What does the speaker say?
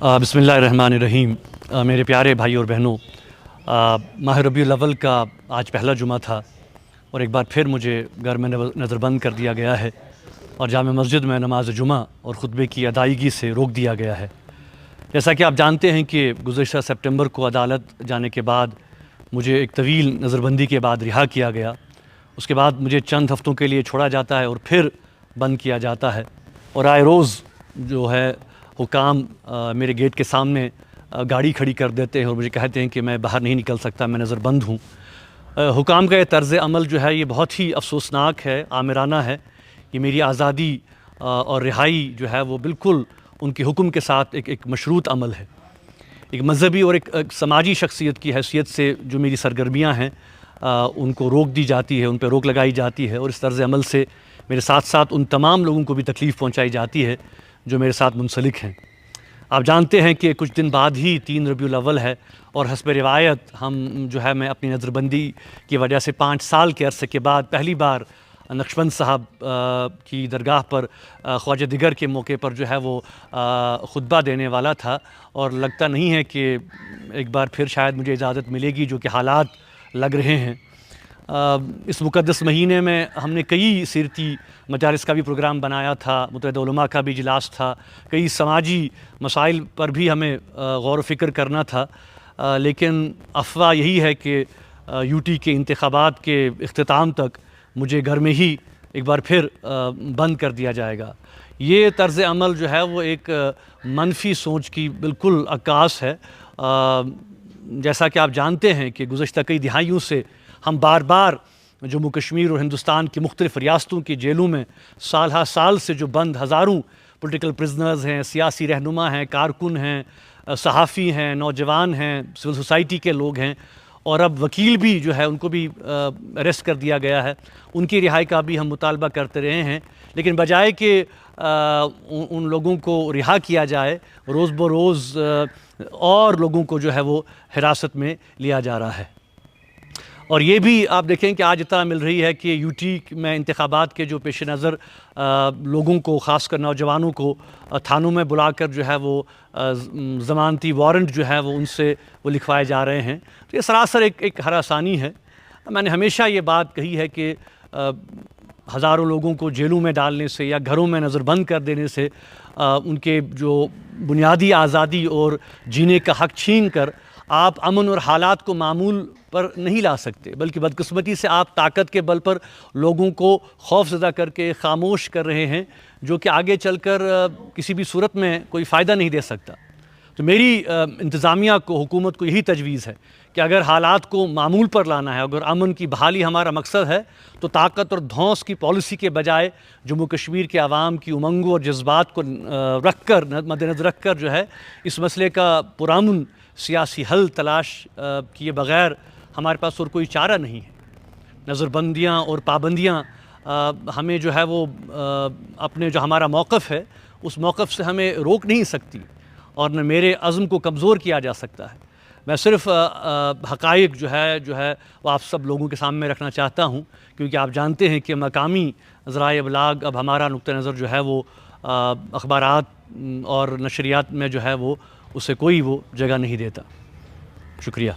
बिस्मिल्लाहिर्रहमानिर्रहीम। मेरे प्यारे भाई और बहनों, माह रबीउल अव्वल का आज पहला जुमा था और एक बार फिर मुझे घर में नज़रबंद कर दिया गया है और जामे मस्जिद में नमाज जुमा और ख़ुतबे की अदायगी से रोक दिया गया है। जैसा कि आप जानते हैं कि गुज़श्ता सितंबर को अदालत जाने के बाद मुझे एक तवील नज़रबंदी के बाद रिहा किया गया। उसके बाद मुझे चंद हफ़्तों के लिए छोड़ा जाता है और फिर बंद किया जाता है और आए रोज़ जो है हुकाम मेरे गेट के सामने गाड़ी खड़ी कर देते हैं और मुझे कहते हैं कि मैं बाहर नहीं निकल सकता, मैं नज़रबंद हूँ। हुकाम का ये तर्ज़ अमल जो है ये बहुत ही अफसोसनाक है, आमिराना है। ये मेरी आज़ादी और रिहाई जो है वो बिल्कुल उनके हुक्म के साथ एक मशरूत अमल है। एक मज़हबी और एक समाजी शख्सियत की हैसियत से जो मेरी सरगर्मियाँ हैं उनको रोक दी जाती है, उन पर रोक लगाई जाती है और इस तर्ज़ अमल से मेरे साथ साथ उन तमाम लोगों को भी तकलीफ़ पहुँचाई जाती है जो मेरे साथ मुंसलिक हैं। आप जानते हैं कि कुछ दिन बाद ही 3 रबीउल अव्वल है और हस्ब रिवायत हम जो है मैं अपनी नज़रबंदी की वजह से 5 साल के अरसे के बाद पहली बार नक्शबंद साहब की दरगाह पर ख्वाजा दिगर के मौके पर जो है वो ख़ुतबा देने वाला था और लगता नहीं है कि एक बार फिर शायद मुझे इजाज़त मिलेगी, जो कि हालात लग रहे हैं। इस मुक़द्दस महीने में हमने कई सीरती मजालिस का भी प्रोग्राम बनाया था, मुतअद्दिद उलमा का भी इजलास था, कई समाजी मसाइल पर भी हमें गौर व फ़िक्र करना था, लेकिन अफवाह यही है कि यूटी के इंतखाबात के इख्तिताम तक मुझे घर में ही एक बार फिर बंद कर दिया जाएगा। ये तर्ज़ अमल जो है वो एक मनफी सोच की बिल्कुल अक्कास है। जैसा कि आप जानते हैं कि गुज़श्ता कई दिहाइयों से हम बार बार जम्मू कश्मीर और हिंदुस्तान की मुख्तलिफ़ रियासतों की जेलों में साल हा साल से जो बंद हज़ारों पॉलिटिकल प्रिजनर्स हैं, सियासी रहनुमा हैं, कारकुन हैं, सहाफ़ी हैं, नौजवान हैं, सिविल सोसाइटी के लोग हैं और अब वकील भी जो है उनको भी अरेस्ट कर दिया गया है, उनकी रिहाई का भी हम मुतालबा करते रहे हैं। लेकिन बजाय कि उन लोगों को रिहा किया जाए, रोज़ बरोज़ और लोगों को जो है वो हिरासत में लिया जा रहा है। और ये भी आप देखें कि आज इतना मिल रही है कि यूटी में इंतखाबात के जो पेश नज़र लोगों को, ख़ासकर नौजवानों को थानों में बुलाकर जो है वो ज़मानती वारंट जो है वो उनसे वो लिखवाए जा रहे हैं। तो ये सरासर एक हरासानी है। मैंने हमेशा ये बात कही है कि हज़ारों लोगों को जेलों में डालने से या घरों में नज़रबंद कर देने से उनके जो बुनियादी आज़ादी और जीने का हक़ छीन कर आप अमन और हालात को मामूल पर नहीं ला सकते, बल्कि बदकिस्मती से आप ताकत के बल पर लोगों को खौफज़दा करके ख़ामोश कर रहे हैं, जो कि आगे चलकर किसी भी सूरत में कोई फ़ायदा नहीं दे सकता। तो मेरी इंतज़ामिया को, हुकूमत को यही तजवीज़ है कि अगर हालात को मामूल पर लाना है, अगर अमन की बहाली हमारा मकसद है, तो ताकत और धौंस की पॉलिसी के बजाय जम्मू कश्मीर के आवाम की उमंगों और जज्बात को रख कर मद्देनज़र रख कर जो है इस मसले का पुरअमन सियासी हल तलाश किए बग़ैर हमारे पास और कोई चारा नहीं है। नज़रबंदियाँ और पाबंदियाँ हमें जो है वो अपने जो हमारा मौक़िफ़ है उस मौक़िफ़ से हमें रोक नहीं सकती और न मेरे अज़्म को कमज़ोर किया जा सकता है। मैं सिर्फ़ हक़ाइक़ जो है वो आप सब लोगों के सामने रखना चाहता हूँ, क्योंकि आप जानते हैं कि मकामी ज़राए इब्लाग अब हमारा नुक्ता नज़र जो है वो अख़बारात और नशरियात में जो है वो उसे कोई वो जगह नहीं देता। शुक्रिया।